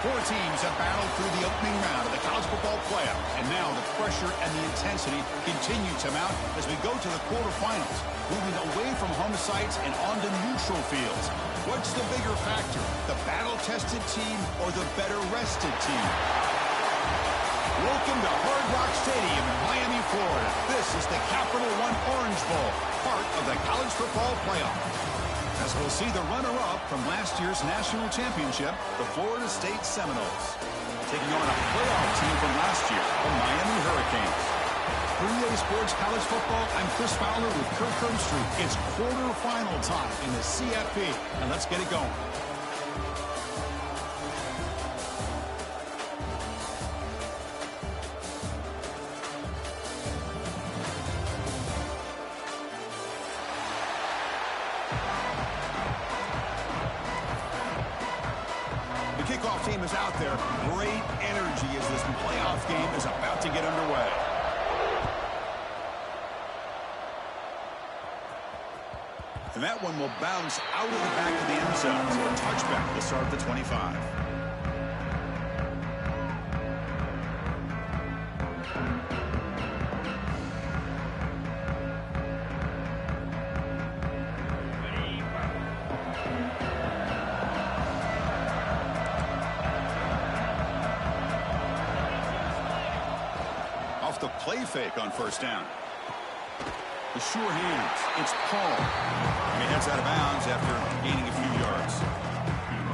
Four teams have battled through the opening round of the college football playoff, and now the pressure and the intensity continue to mount as we go to the quarterfinals, moving away from home sites and onto neutral fields. What's the bigger factor, the battle-tested team or the better-rested team? Welcome to Hard Rock Stadium in Miami, Florida. This is the Capital One Orange Bowl, part of the college football playoff. As we'll see the runner-up from last year's national championship, the Florida State Seminoles, taking on a playoff team from last year, the Miami Hurricanes. For EA Sports College Football, I'm Chris Fowler with Kirk Herbstreit. It's quarterfinal time in the CFP, and let's get it going. Kickoff team is out there. Great energy as this playoff game is about to get underway. And that one will bounce out of the back of the end zone for a touchback to start the 25. The play fake on first down. The sure hands. It's Paul. And he heads out of bounds after gaining a few yards.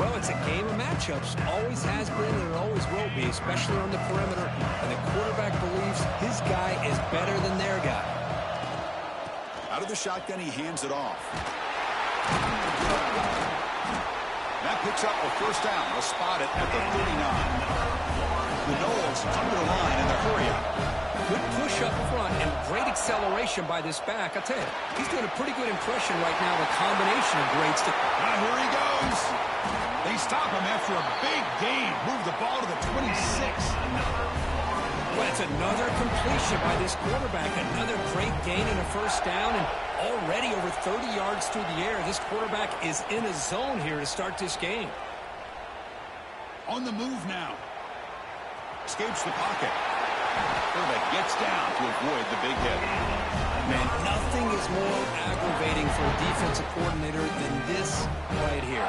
Well, it's a game of matchups. Always has been and it always will be, especially on the perimeter. And the quarterback believes his guy is better than their guy. Out of the shotgun, he hands it off. That picks up a first down. They'll spot it at the 39. The Noles come to the line in the hurry-up. Good push up front and great acceleration by this back. I'll tell you, he's doing a pretty good impression right now, the combination of great stuff. Here he goes. They stop him after a big gain. Move the ball to the 26. Well, it's another completion by this quarterback. Another great gain and a first down, and already over 30 yards through the air. This quarterback is in a zone here to start this game. On the move now. Escapes the pocket. Quarterback gets down to avoid the big hit. Man, nothing is more aggravating for a defensive coordinator than this right here.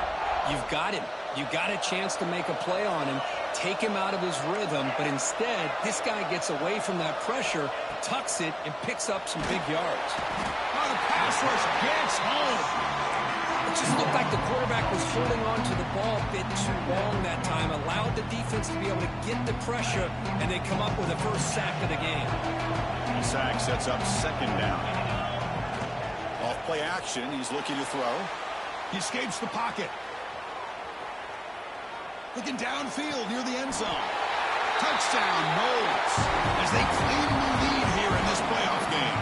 You've got him. You got a chance to make a play on him, take him out of his rhythm, but instead, this guy gets away from that pressure, tucks it, and picks up some big yards. Oh, the pass rush gets home. It just looked like the quarterback was holding on to the ball a bit too long that time, allowed the defense to be able to get the pressure, and they come up with the first sack of the game. The sack sets up second down. Off play action, he's looking to throw. He escapes the pocket. Looking downfield near the end zone. Touchdown, Noles, as they claim the lead here in this playoff game.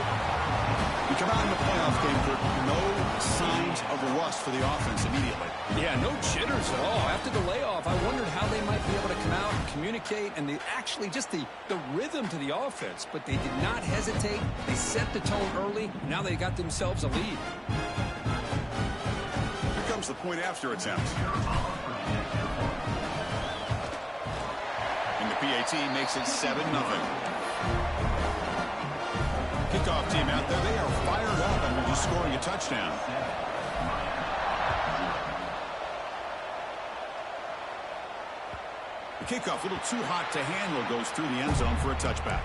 We come out in the playoff game for no signs of rust for the offense immediately. Yeah, no jitters at all. After the layoff, I wondered how they might be able to come out and communicate and actually just the rhythm to the offense. But they did not hesitate. They set the tone early. Now they got themselves a lead. Here comes the point after attempt. And the PAT makes it 7-0. Kickoff team out there, they are fired up and will be scoring a touchdown. The kickoff, a little too hot to handle, goes through the end zone for a touchback.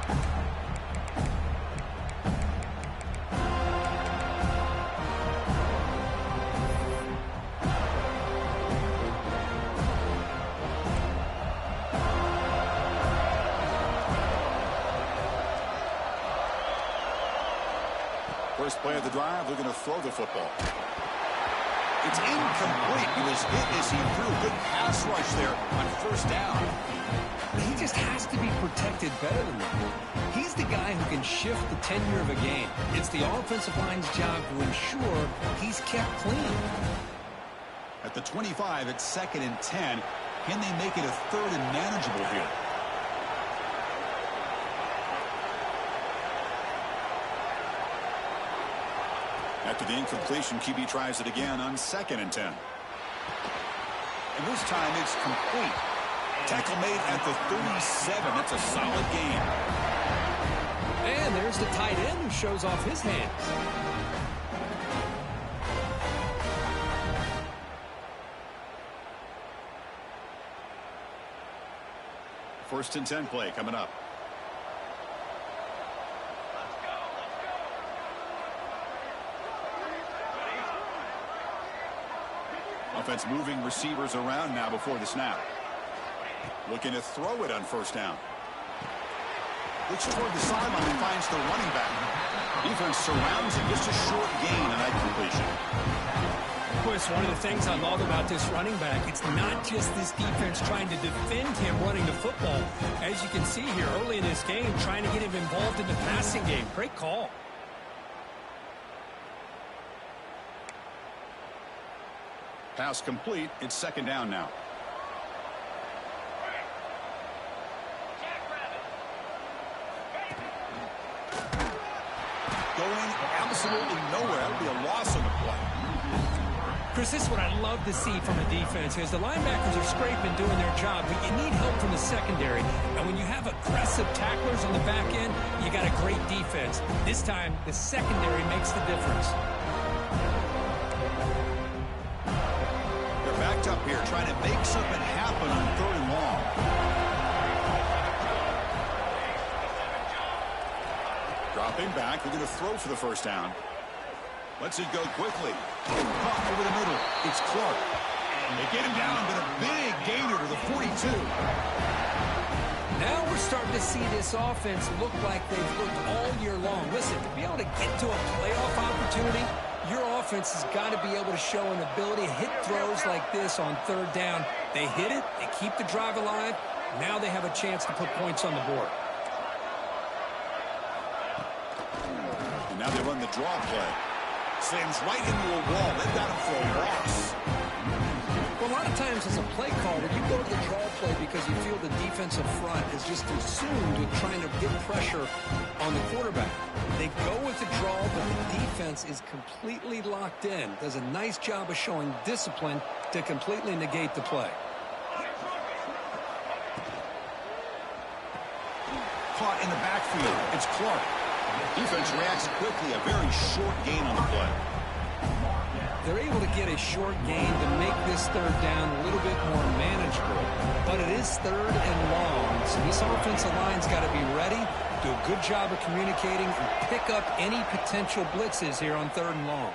First play of the drive, they're going to throw the football. It's incomplete. He was hit as he threw. Good pass rush there on first down. He just has to be protected better than that. He's the guy who can shift the tenure of a game. It's the offensive line's job to ensure he's kept clean. At the 25, it's 2nd and 10. Can they make it a 3rd and manageable here? After the incompletion, QB tries it again on 2nd and 10. And this time it's complete. Tackle made at the 37. That's a solid gain. And there's the tight end who shows off his hands. First and 10 play coming up. Offense moving receivers around now before the snap. Looking to throw it on first down. Looks toward the sideline and finds the running back. Defense surrounds him. Just a short gain on that completion. Of course, one of the things I love about this running back, it's not just this defense trying to defend him running the football. As you can see here early in this game, trying to get him involved in the passing game. Great call. Pass complete. It's second down now. Going absolutely nowhere. That'll be a loss on the play. Chris, this is what I love to see from a defense. As the linebackers are scraping, doing their job, but you need help from the secondary. And when you have aggressive tacklers on the back end, you got a great defense. This time, the secondary makes the difference. They're backed up here, trying to make something happen on third and long. Dropping back, looking to throw for the first down. Lets it go quickly. Caught over the middle. It's Clark. They get him down, but a big gainer to the 42. Now we're starting to see this offense look like they've looked all year long. Listen, to be able to get to a playoff opportunity, your offense has got to be able to show an ability to hit throws like this on third down. They hit it. They keep the drive alive. Now they have a chance to put points on the board. And now they run the draw play. Slams right into a wall. They've got him for a loss. Well, a lot of times as a play caller, you go to the draw play because you feel the defensive front is just consumed with trying to get pressure on the quarterback. They go with the draw, but the defense is completely locked in. Does a nice job of showing discipline to completely negate the play. Caught in the backfield. It's Clark. Defense reacts quickly. A very short gain on the play. They're able to get a short gain to make this third down a little bit more manageable. But it is third and long. So this offensive line's got to be ready, do a good job of communicating, and pick up any potential blitzes here on third and long.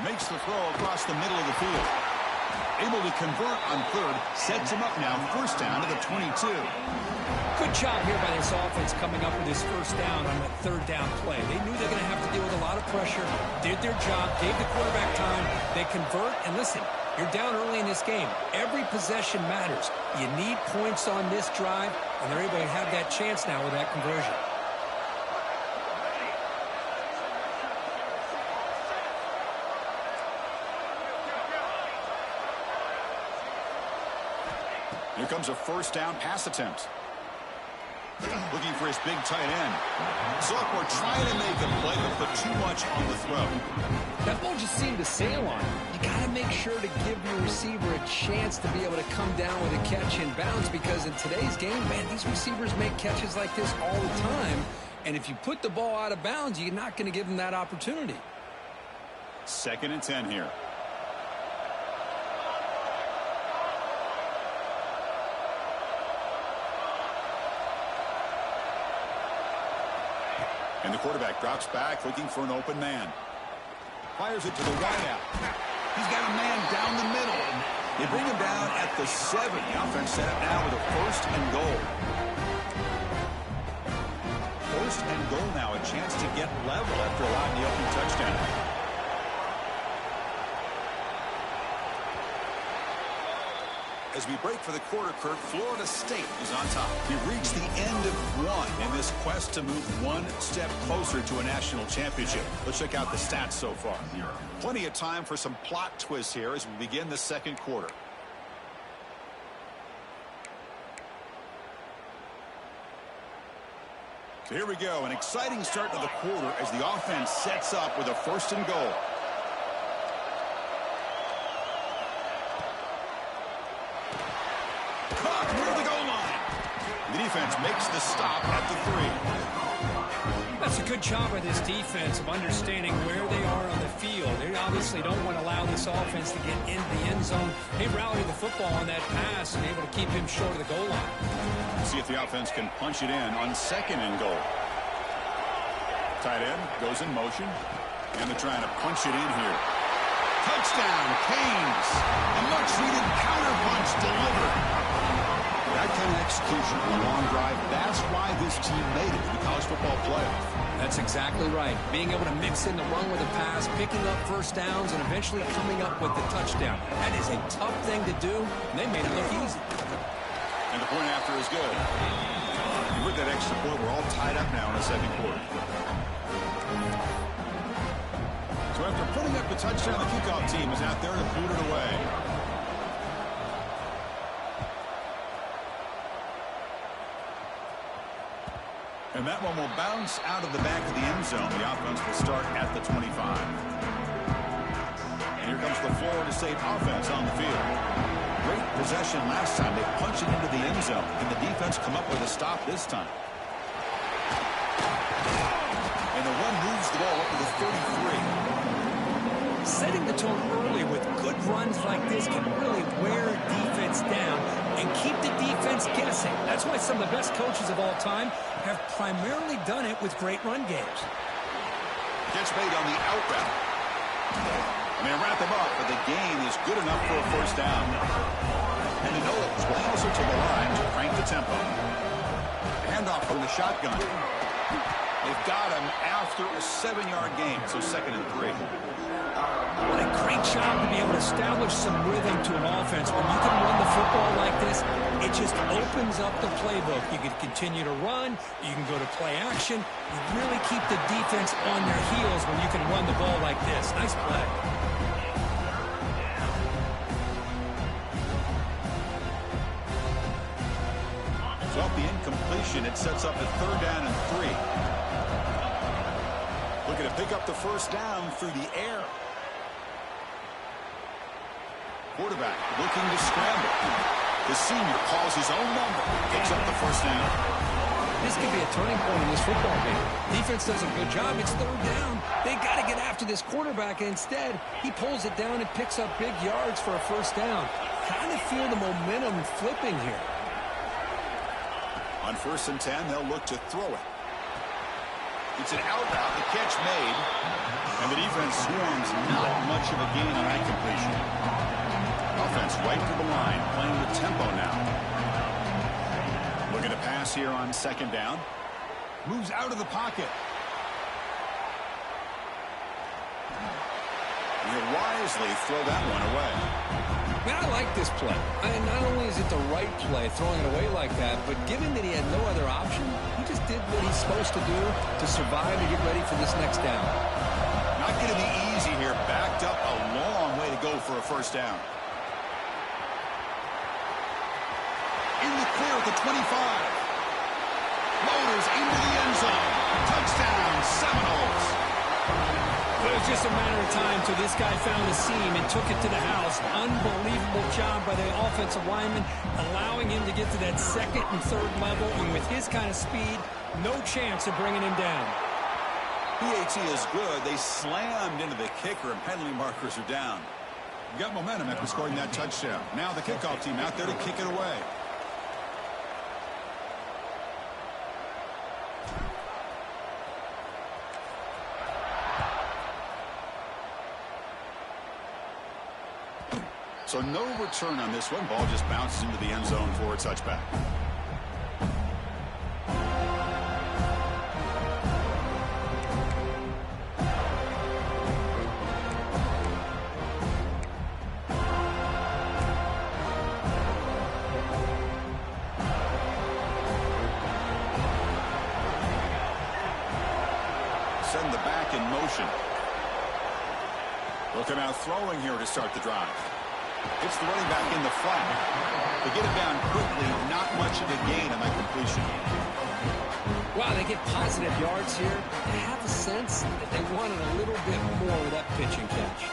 Makes the throw across the middle of the field. Able to convert on third. Sets him up now. First down to the 22. Good job here by this offense coming up with this first down on that third down play. They knew they're going to have to deal with a lot of pressure, did their job, gave the quarterback time. They convert, and listen, you're down early in this game. Every possession matters. You need points on this drive, and they're able to have that chance now with that conversion. Here comes a first down pass attempt. Looking for his big tight end. Sophomore trying to make a play, but put too much on the throw. That ball just seemed to sail on him. You got to make sure to give your receiver a chance to be able to come down with a catch in bounds, because in today's game, man, these receivers make catches like this all the time. And if you put the ball out of bounds, you're not going to give them that opportunity. Second and 10 here. And the quarterback drops back, looking for an open man. Fires it to the wideout. He's got a man down the middle. They bring him down at the 7. The offense set up now with a first and goal. First and goal now, a chance to get level after allowing the opening touchdown. As we break for the quarter, Kirk, Florida State is on top. We've reached the end of one in this quest to move one step closer to a national championship. Let's check out the stats so far. Plenty of time for some plot twists here as we begin the second quarter. So here we go, an exciting start to the quarter as the offense sets up with a first and goal. Caught near the goal line. The defense makes the stop at the 3. That's a good job by this defense of understanding where they are on the field. They obviously don't want to allow this offense to get into the end zone. They rallied the football on that pass and able to keep him short of the goal line. See if the offense can punch it in on 2nd and goal. Tight end goes in motion, and they're trying to punch it in here. Touchdown, Canes. A much-needed counter punch delivered. That kind of execution on a long drive, that's why this team made it to the college football playoff. That's exactly right. Being able to mix in the run with a pass, picking up first downs, and eventually coming up with the touchdown. That is a tough thing to do, and they made it look easy. And the point after is good. You heard that extra point. We're all tied up now in the 2nd quarter. So after putting up the touchdown, the kickoff team is out there to boot it away. And that one will bounce out of the back of the end zone. The offense will start at the 25. And here comes the Florida State offense on the field. Great possession last time. They punched it into the end zone. Can the defense come up with a stop this time? And the one moves the ball up to the 33. Setting the tone early with good runs like this can really wear a defense down and keep the defense guessing. That's why some of the best coaches of all time have primarily done it with great run games. Gets made on the out route. And they wrap them up, but the gain is good enough for a first down. And the Noles will hustle to the line to crank the tempo. Handoff from the shotgun. They've got him after a 7-yard gain, so 2nd and 3. What a great job to be able to establish some rhythm to an offense. When you can run the football like this, it just opens up the playbook. You can continue to run. You can go to play action. You really keep the defense on their heels when you can run the ball like this. Nice play. So off the incompletion, it sets up a 3rd down and 3. Looking to pick up the first down through the air. Quarterback looking to scramble. The senior calls his own number. Picks up the first down. This could be a turning point in this football game. Defense does a good job. It's 3rd down. They got to get after this quarterback. And instead, he pulls it down and picks up big yards for a first down. Kind of feel the momentum flipping here. On 1st and 10, they'll look to throw it. It's an out route. The catch made. And the defense swarms not much of a gain on that completion. Offense right to the line, playing with tempo now. Looking to pass here on 2nd down. Moves out of the pocket. He'll wisely throw that one away. Man, I like this play. And not only is it the right play, throwing it away like that, but given that he had no other option, he just did what he's supposed to do to survive and get ready for this next down. Not going to be easy here. Backed up a long way to go for a first down. In the clear at the 25. Motors into the end zone. Touchdown, Seminoles. It was just a matter of time till this guy found a seam and took it to the house. Unbelievable job by the offensive lineman, allowing him to get to that 2nd and 3rd level. And with his kind of speed, no chance of bringing him down. PAT is good. They slammed into the kicker, and penalty markers are down. You got momentum after scoring that touchdown. Now the kickoff team out there to kick it away. So no return on this one. Ball just bounces into the end zone for a touchback. Send the back in motion. Looking out throwing here to start the drive. Hits the running back in the flat. They get it down quickly. Not much of a gain on that completion. Wow, they get positive yards here. I have a sense that they wanted a little bit more with that pitch and catch.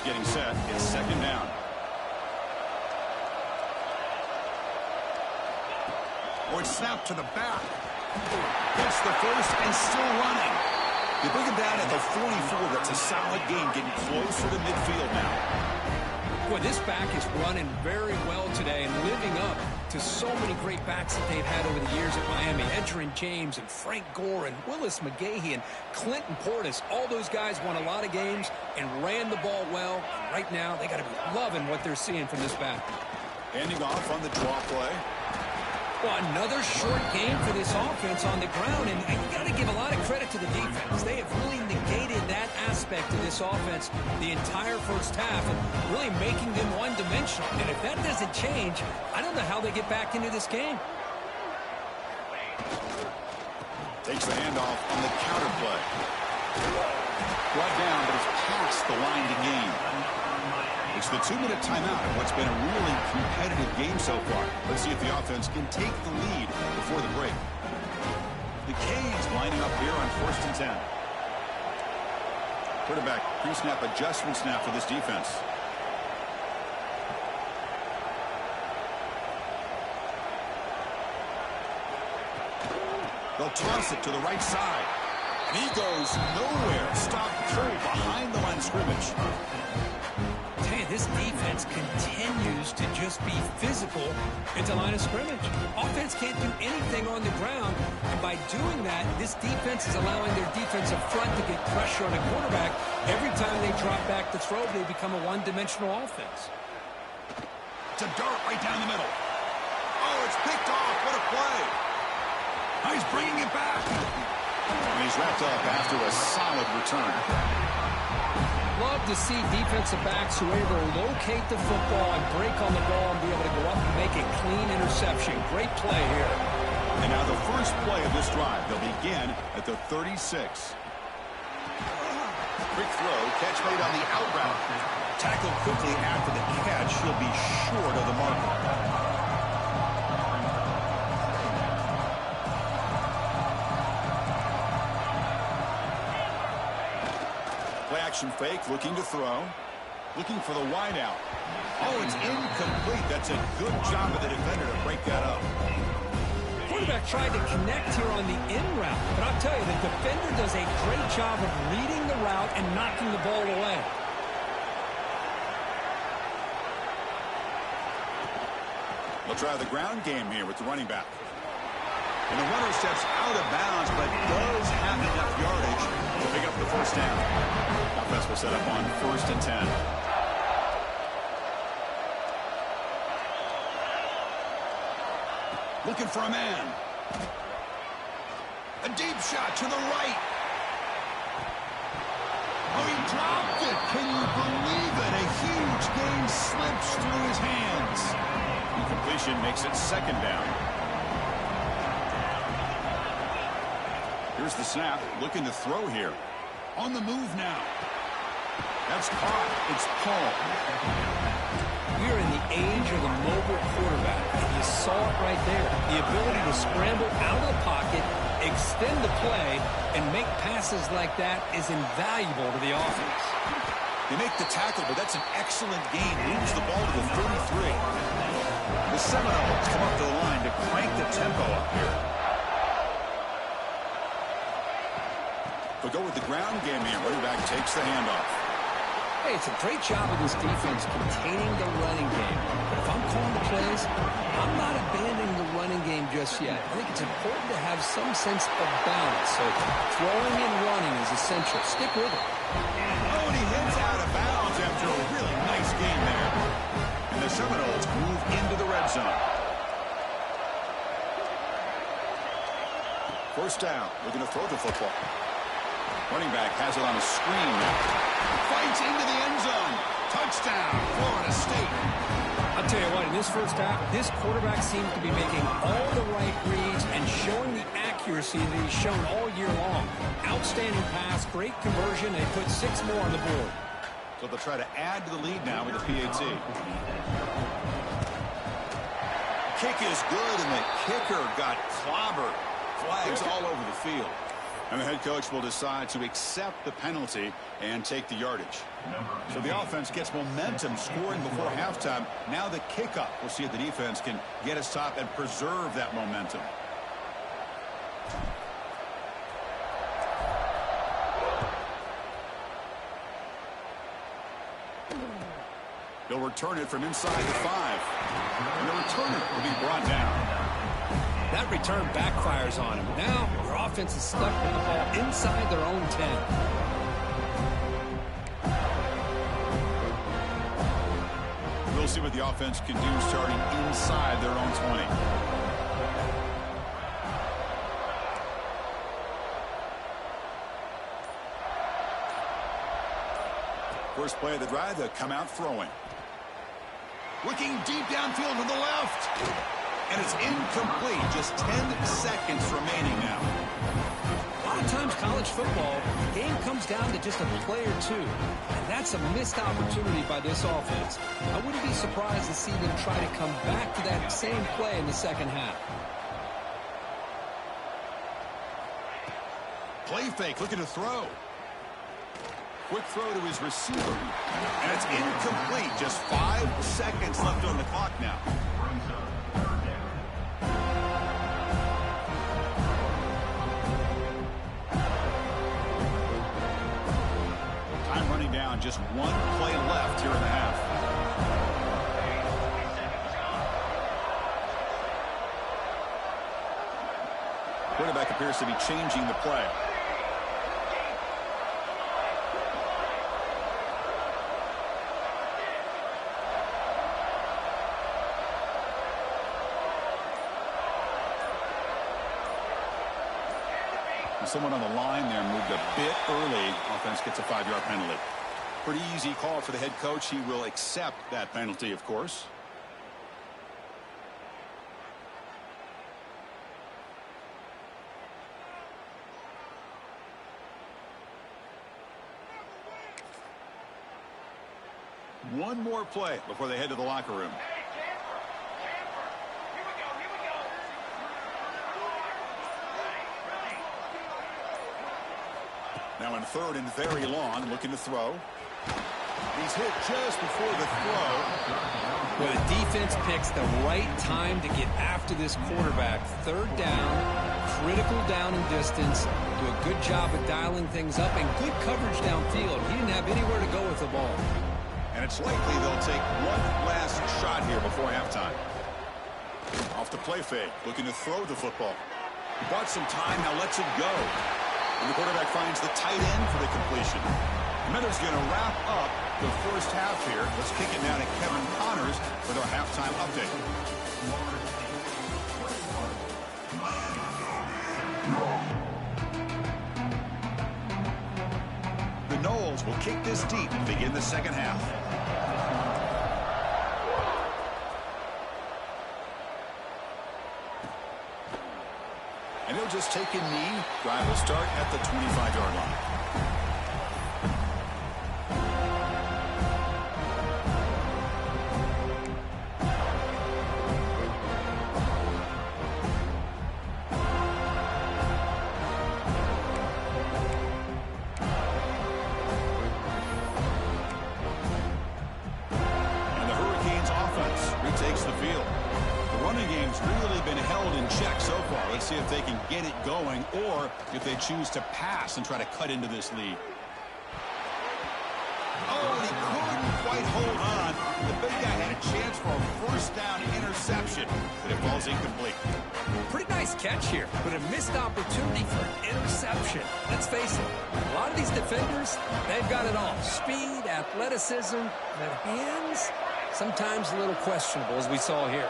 getting set. It's second down. Or it's snapped to the back. Gets the first and still running. They bring him down at the 44. That's a solid game, getting closer to midfield now. Boy, this back is running very well today and living up to so many great backs that they've had over the years at Miami. Edgerrin James and Frank Gore and Willis McGahee and Clinton Portis. All those guys won a lot of games and ran the ball well. And right now, they got to be loving what they're seeing from this back. Handing off on the draw play. Well, another short game for this offense on the ground, and you got to give a lot of credit to the defense. They have really negated that aspect of this offense the entire first half, and really making them one-dimensional. And if that doesn't change, I don't know how they get back into this game. Takes the handoff on the counter play. Brought down, but it's past the line to gain. It's the 2-minute timeout of what's been a really competitive game so far. Let's see if the offense can take the lead before the break. The Canes lining up here on 1st and 10. Quarterback pre-snap adjustment snap for this defense. They'll toss it to the right side. And he goes nowhere. Stop cold behind the line of scrimmage. This defense continues to just be physical at the line of scrimmage. Offense can't do anything on the ground, and by doing that, this defense is allowing their defensive front to get pressure on a quarterback. Every time they drop back to throw, they become a one-dimensional offense. It's a dart right down the middle. Oh, it's picked off. What a play. Oh, he's bringing it back. And he's wrapped up after a solid return. Love to see defensive backs who are able to locate the football and break on the ball and be able to go up and make a clean interception. Great play here. And now the first play of this drive. They'll begin at the 36. Quick throw. Catch made on the out route. Tackled quickly after the catch. He'll be short of the marker. Action fake, looking to throw. Looking for the wideout. Oh, it's incomplete. That's a good job of the defender to break that up. Quarterback tried to connect here on the in route, but I'll tell you, the defender does a great job of reading the route and knocking the ball away. They'll try the ground game here with the running back. And the runner steps out of bounds, but does have enough yardage to pick up the first down. Offense will set up on 1st and 10. Looking for a man. A deep shot to the right. Oh, he dropped it. Can you believe it? A huge gain slips through his hands. Incompletion makes it second down. Here's the snap, looking to throw here. On the move now. That's caught. It's Paul. We're in the age of the mobile quarterback, and you saw it right there. The ability to scramble out of the pocket, extend the play, and make passes like that is invaluable to the offense. They make the tackle, but that's an excellent gain. Moves the ball to the 33. The Seminoles come up to the line to crank the tempo up here. But go with the ground game here. Running back takes the handoff. Hey, it's a great job of this defense containing the running game. But if I'm calling the plays, I'm not abandoning the running game just yet. I think it's important to have some sense of balance. So throwing and running is essential. Stick with it. Oh, and he hits out of bounds after a really nice game there. And the Seminoles move into the red zone. First down. Looking to throw the football. Running back has it on a screen now. Fights into the end zone. Touchdown, Florida State. I'll tell you what, in this first half, this quarterback seems to be making all the right reads and showing the accuracy that he's shown all year long. Outstanding pass, great conversion. They put 6 more on the board. So they'll try to add to the lead now with the PAT. Kick is good, and the kicker got clobbered. Flags all over the field. And the head coach will decide to accept the penalty and take the yardage. So the offense gets momentum scoring before halftime. Now the kickoff. We'll see if the defense can get a stop and preserve that momentum. They'll return it from inside the 5. And the returner will be brought down. That return backfires on him. Now your offense is stuck with the ball inside their own 10. We'll see what the offense can do starting inside their own 20. First play of the drive, they'll come out throwing. Looking deep downfield to the left. And it's incomplete. Just 10 seconds remaining now. A lot of times college football, the game comes down to just a play or two. And that's a missed opportunity by this offense. I wouldn't be surprised to see them try to come back to that same play in the second half. Play fake, looking to throw. Quick throw to his receiver. And it's incomplete. Just 5 seconds left on the clock now. Time running down. Just 1 play left here in the half. Quarterback appears to be changing the play. Someone on the line there moved a bit early. Offense gets a 5-yard penalty. Pretty easy call for the head coach. He will accept that penalty, of course. One more play before they head to the locker room. Now in third and very long, looking to throw. He's hit just before the throw. Well, the defense picks the right time to get after this quarterback. Third down, critical down and distance. Do a good job of dialing things up and good coverage downfield. He didn't have anywhere to go with the ball. And it's likely they'll take one last shot here before halftime. Off the play fake, looking to throw the football. Bought some time, now lets it go. And the quarterback finds the tight end for the completion. Miller's going to wrap up the first half here. Let's kick it now to Kevin Connors with our halftime update. The Noles will kick this deep and begin the second half. And he'll just take a knee. Drive will start at the 25-yard line. And the Hurricanes offense retakes the field. The running game's really been held in check so far. Let's see if they can get it going or if they choose to pass and try to cut into this lead. Oh, and he couldn't quite hold on. The big guy had a chance for a first down interception, but it falls incomplete. Pretty nice catch here, but a missed opportunity for an interception. Let's face it, a lot of these defenders, they've got it all. Speed, athleticism, but hands, sometimes a little questionable, as we saw here.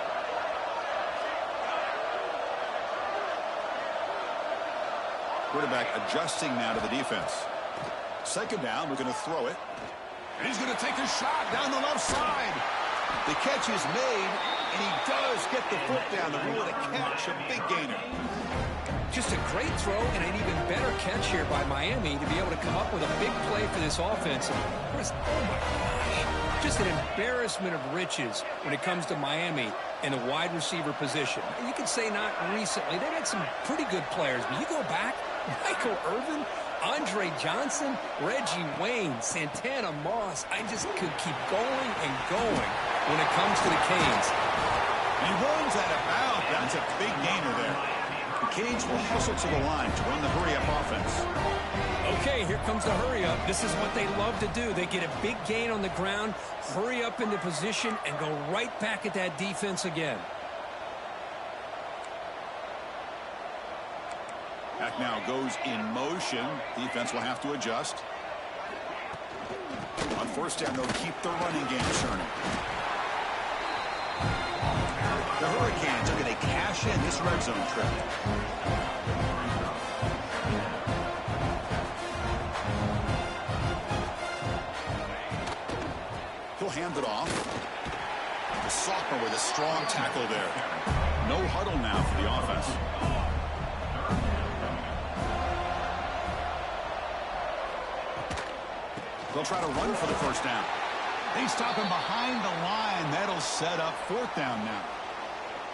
Quarterback adjusting now to the defense. Second down, we're going to throw it. And he's going to take a shot down the left side. The catch is made, and he does get the foot down to rule it a catch, a big gainer. Just a great throw and an even better catch here by Miami to be able to come up with a big play for this offense. Oh, my gosh. Just an embarrassment of riches when it comes to Miami in the wide receiver position. You could say not recently. They've had some pretty good players, but you go back, Michael Irvin, Andre Johnson, Reggie Wayne, Santana Moss. I just could keep going and going when it comes to the Canes. He runs out of bounds. That's a big gainer there. The Canes will hustle to the line to run the hurry-up offense. Okay, here comes the hurry-up. This is what they love to do. They get a big gain on the ground, hurry up into position, and go right back at that defense again. Back now goes in motion. Defense will have to adjust. On first down, they'll keep the running game churning. The Hurricanes are going to cash in this red zone trip. He'll hand it off. The sophomore with a strong tackle there. No huddle now for the offense. They'll try to run for the first down. They stop him behind the line. That'll set up fourth down now.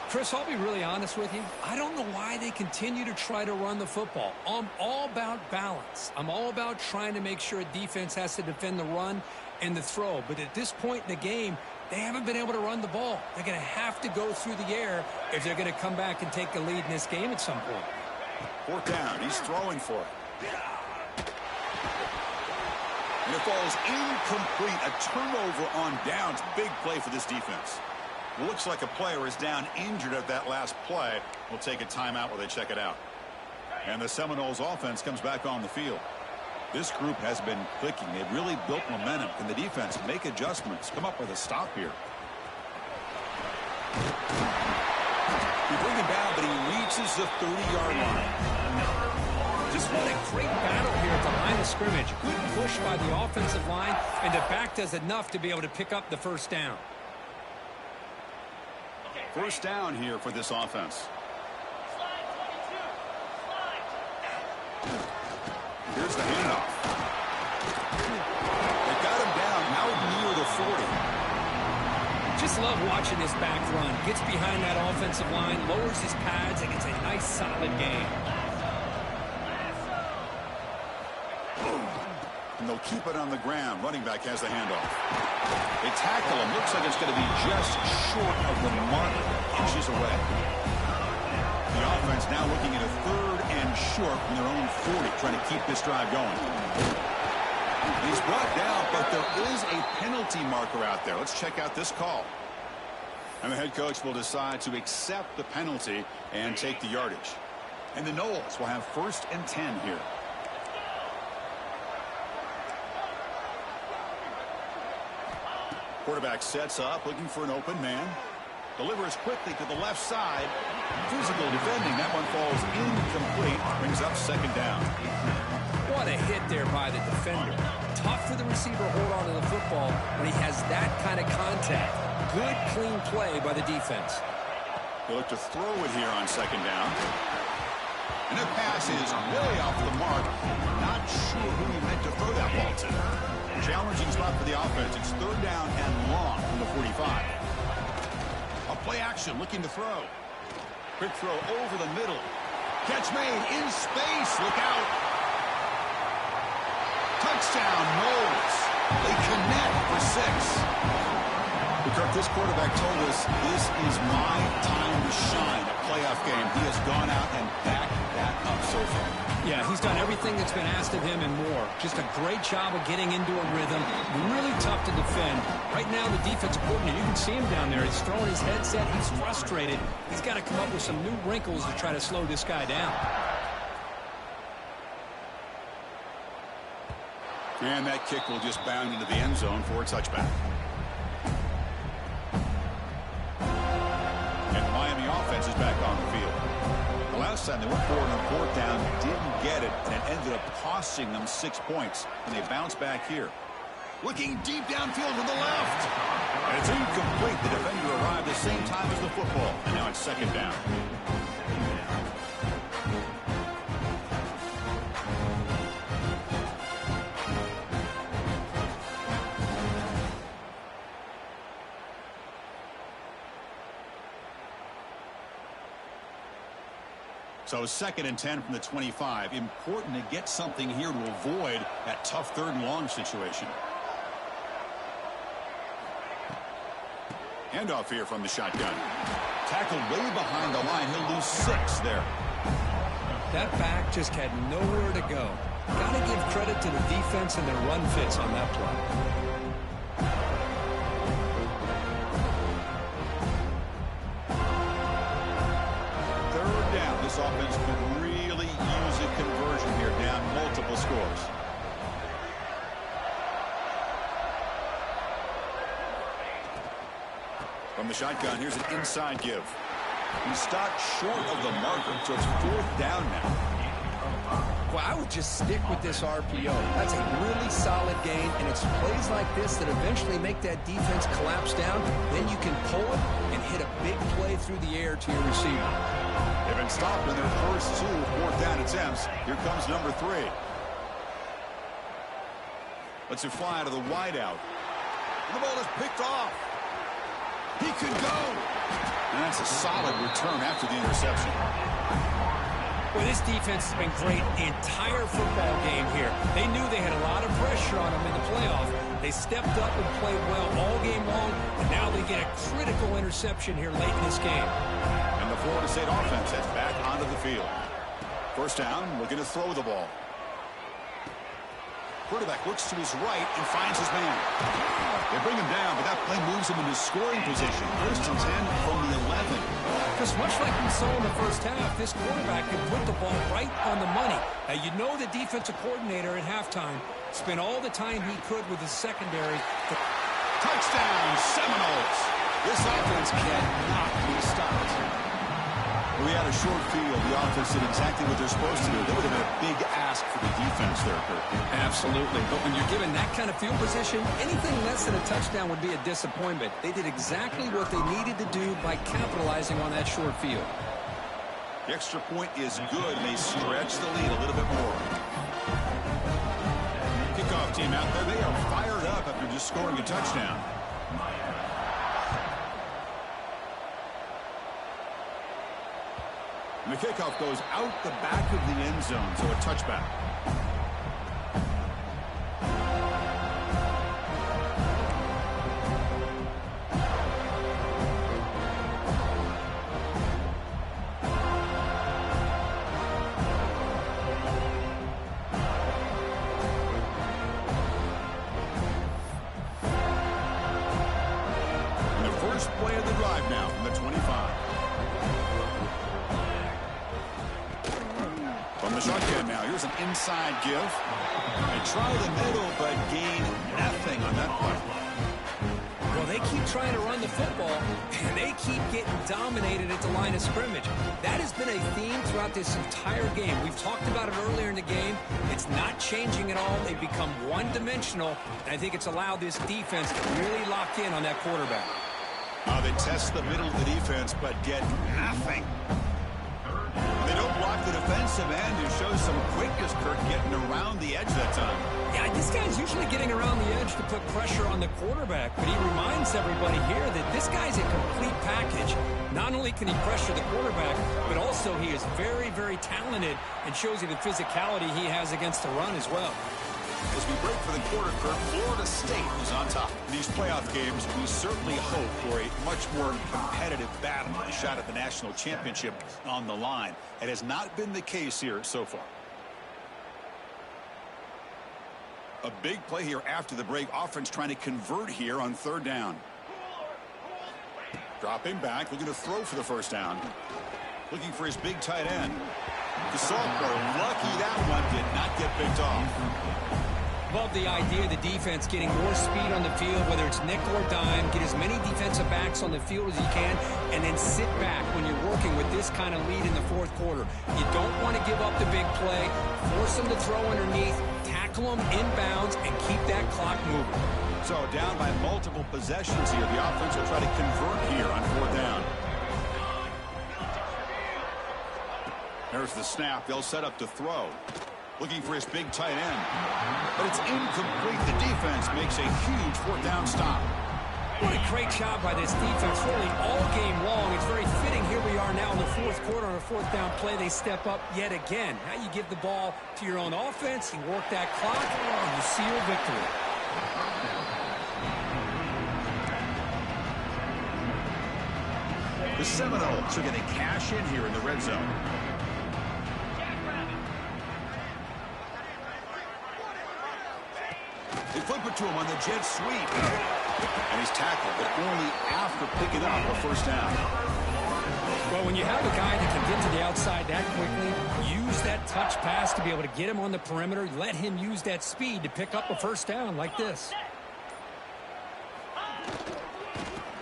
Chris, I'll be really honest with you. I don't know why they continue to try to run the football. I'm all about balance. I'm all about trying to make sure a defense has to defend the run and the throw. But at this point in the game, they haven't been able to run the ball. They're going to have to go through the air if they're going to come back and take the lead in this game at some point. Fourth down. He's throwing for it. And it falls incomplete. A turnover on downs. Big play for this defense. Looks like a player is down injured at that last play. We'll take a timeout while they check it out. And the Seminoles offense comes back on the field. This group has been clicking. They've really built momentum. Can the defense make adjustments? Come up with a stop here. You bring him down, but he reaches the 30-yard line. Just what a great battle here at the line of scrimmage. Good push by the offensive line, and the back does enough to be able to pick up the first down. First down here for this offense. Here's the handoff. They got him down out near the 40. Just love watching this back run. Gets behind that offensive line, lowers his pads, and gets a nice solid gain. And they'll keep it on the ground. Running back has the handoff. They tackle him. Looks like it's going to be just short of the mark, inches away. The offense now looking at a third and short from their own 40, trying to keep this drive going. He's brought down, but there is a penalty marker out there. Let's check out this call. And the head coach will decide to accept the penalty and take the yardage. And the Noles will have first and 10 here. Quarterback sets up, looking for an open man. Delivers quickly to the left side. Physical defending. That one falls incomplete. Brings up second down. What a hit there by the defender. Tough for the receiver to hold on to the football when he has that kind of contact. Good, clean play by the defense. They look to throw it here on second down. And the pass is way off the mark. Not sure who he meant to throw that ball to. Challenging spot for the offense. It's third down and long from the 45. A play action looking to throw. Quick throw over the middle. Catch made in space. Look out. Touchdown, Noles. They connect for 6. Kirk, this quarterback told us this is my time to shine. A playoff game. He has gone out and backed that up so far. Yeah, he's done everything that's been asked of him and more. Just a great job of getting into a rhythm. Really tough to defend. Right now, the defensive coordinator, you can see him down there. He's throwing his headset. He's frustrated. He's got to come up with some new wrinkles to try to slow this guy down. And that kick will just bound into the end zone for a touchback. And the Miami offense is back on the field. The last time they went for it on fourth down, didn't get it, and it ended up costing them 6 points. And they bounce back here. Looking deep downfield to the left. And it's incomplete. The defender arrived the same time as the football. And now it's second down. So 2nd and 10 from the 25. Important to get something here to avoid that tough 3rd and long situation. Handoff here from the shotgun. Tackled way behind the line. He'll lose 6 there. That back just had nowhere to go. Got to give credit to the defense and their run fits on that play. Third down. This offense could really use a conversion here, down multiple scores. From the shotgun, here's an inside give. He stopped short of the marker, so it's 4th down now. Well, I would just stick with this RPO. That's a really solid game, and it's plays like this that eventually make that defense collapse down. Then you can pull it and hit a big play through the air to your receiver. They've been stopped in their first 2 4th down attempts. Here comes number 3. Let's it fly to the wideout. The ball is picked off. He could go. And that's a solid return after the interception. Well, this defense has been great the entire football game here. They knew they had a lot of pressure on them in the playoff. They stepped up and played well all game long, and now they get a critical interception here late in this game. And the Florida State offense heads back onto the field. First down, looking to throw the ball. Quarterback looks to his right and finds his man. They bring him down, but that play moves him into scoring position. 1st and 10 from the 11. Because much like we saw in the first half, this quarterback can put the ball right on the money. Now, you know the defensive coordinator at halftime spent all the time he could with his secondary. Touchdown, Seminoles. This offense cannot be stopped. We had a short field. The offense did exactly what they're supposed to do. That would have been a big ask for the defense there, Kurt. Absolutely. But when you're given that kind of field position, anything less than a touchdown would be a disappointment. They did exactly what they needed to do by capitalizing on that short field. The extra point is good. They stretch the lead a little bit more. Kickoff team out there. They are fired up after just scoring a touchdown. And the kickoff goes out the back of the end zone, so a touchback. And the first play of the drive now from the 25. From the shotgun now, here's an inside give. They try the middle, but gain nothing on that play. Well, they keep trying to run the football, and they keep getting dominated at the line of scrimmage. That has been a theme throughout this entire game. We've talked about it earlier in the game. It's not changing at all. They've become one-dimensional, and I think it's allowed this defense to really lock in on that quarterback. They test the middle of the defense, but get nothing. They don't block the defensive end, who shows some quickness, Kirk, getting around the edge that time. Yeah, this guy's usually getting around the edge to put pressure on the quarterback, but he reminds everybody here that this guy's a complete package. Not only can he pressure the quarterback, but also he is very, very talented and shows you the physicality he has against the run as well. As we break for the quarter, Kirk, Florida State is on top. In these playoff games, we certainly hope for a much more competitive battle, a shot at the national championship on the line. It has not been the case here so far. A big play here after the break. Offense trying to convert here on 3rd down. Dropping back, looking to throw for the first down. Looking for his big tight end. Gasol, lucky that one did not get picked off. Love the idea of the defense getting more speed on the field, whether it's nickel or dime, get as many defensive backs on the field as you can, and then sit back when you're working with this kind of lead in the 4th quarter. You don't want to give up the big play, force them to throw underneath, tackle them inbounds, and keep that clock moving. So down by multiple possessions here. The offense will try to convert here on 4th down. There's the snap. They'll set up to throw. Looking for his big tight end. But it's incomplete. The defense makes a huge 4th down stop. What a great job by this defense, really all game long. It's very fitting. Here we are now in the fourth quarter on a fourth down play. They step up yet again. Now you give the ball to your own offense. You work that clock, and you see your victory. The Seminoles are going to cash in here in the red zone. They flip it to him on the jet sweep. And he's tackled, but only after picking up a first down. Well, when you have a guy that can get to the outside that quickly, use that touch pass to be able to get him on the perimeter, let him use that speed to pick up a first down like this.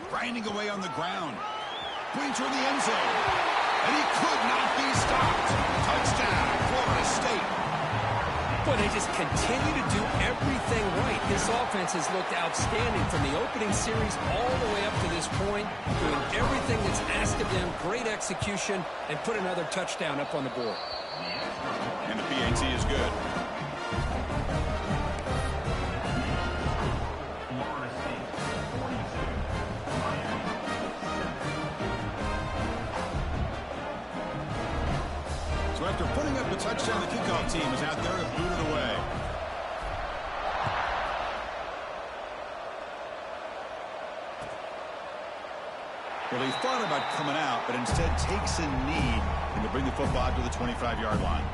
Grinding away on the ground. Going toward the end zone. And he could not be stopped. Touchdown, Florida State. Boy, they just continue to do everything right. This offense has looked outstanding from the opening series all the way up to this point, doing everything that's asked of them, great execution, and put another touchdown up on the board. And the PAT is good. So after putting up the touchdown, the kickoff team is out there to boot it away. Well, he thought about coming out, but instead takes a knee and to bring the football to the 25-yard line.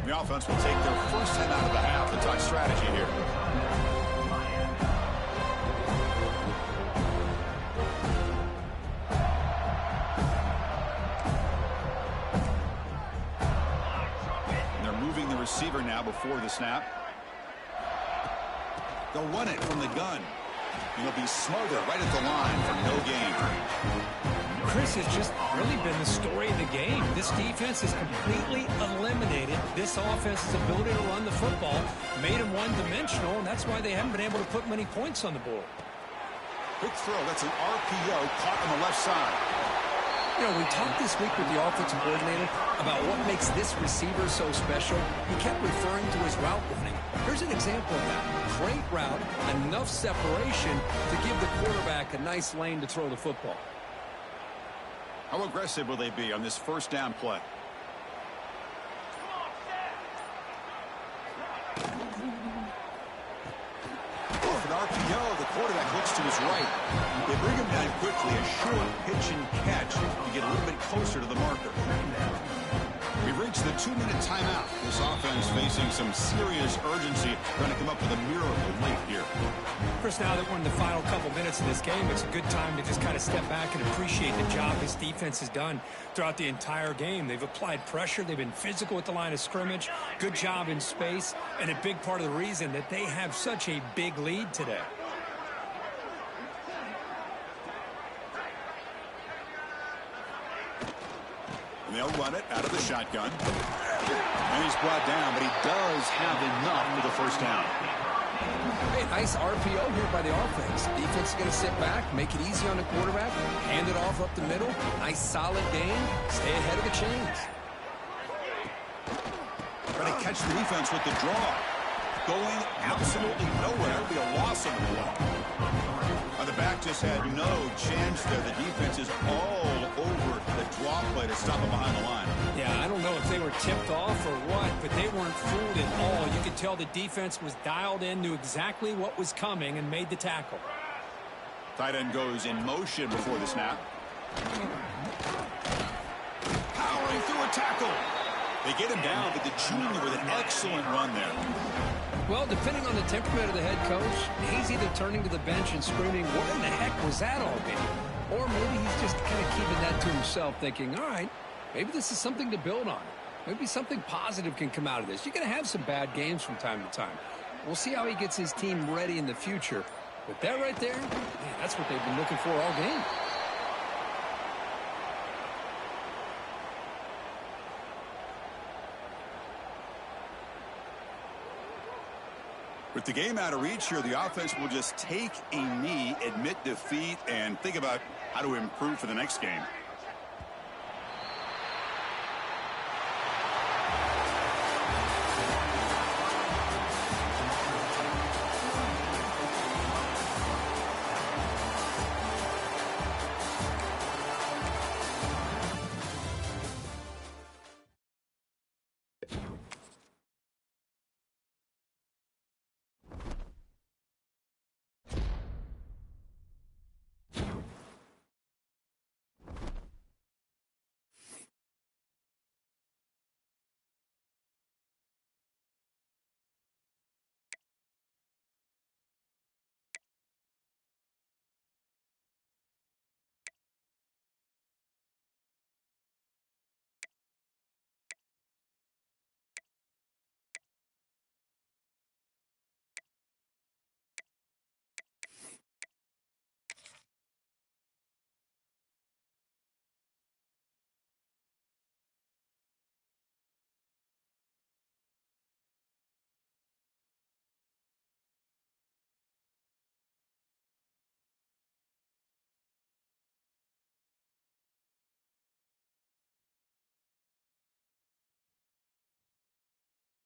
The offense will take their first time out of the half to talk strategy here. And they're moving the receiver now before the snap. They'll run it from the gun. It'll be smothered right at the line for no gain. Chris has just really been the story of the game. This defense has completely eliminated this offense's ability to run the football, made them one-dimensional, and that's why they haven't been able to put many points on the board. Quick throw. That's an RPO caught on the left side. You know, we talked this week with the offensive coordinator about what makes this receiver so special. He kept referring to his route running. Here's an example of that. Great route, enough separation to give the quarterback a nice lane to throw the football. How aggressive will they be on this first down play? Off an RPO, the quarterback looks to his right. They bring him down quickly, a short pitch and catch to get a little bit closer to the marker. We've reached the 2-minute timeout. This offense facing some serious urgency, trying to come up with a miracle late here. Chris, now that we're in the final couple minutes of this game, it's a good time to just kind of step back and appreciate the job this defense has done throughout the entire game. They've applied pressure. They've been physical at the line of scrimmage. Good job in space, and a big part of the reason that they have such a big lead today. And they'll run it out of the shotgun. And he's brought down, but he does have enough for the first down. Hey, nice RPO here by the offense. Defense is going to sit back, make it easy on the quarterback, hand it off up the middle. Nice solid game. Stay ahead of the chains. Trying to catch the defense with the draw. Going absolutely nowhere. It'll be a loss of the ball. The back just had no chance there. The defense is all over the draw play to stop him behind the line. Yeah, I don't know if they were tipped off or what, but they weren't fooled at all. You could tell the defense was dialed in, knew exactly what was coming, and made the tackle. Tight end goes in motion before the snap. Powering through a tackle. They get him down, but the junior with an excellent run there. Well, depending on the temperament of the head coach, he's either turning to the bench and screaming, what in the heck was that all mean? Or maybe he's just kind of keeping that to himself, thinking, all right, maybe this is something to build on. Maybe something positive can come out of this. You're going to have some bad games from time to time. We'll see how he gets his team ready in the future. But that right there, man, that's what they've been looking for all game. With the game out of reach here, the offense will just take a knee, admit defeat, and think about how to improve for the next game.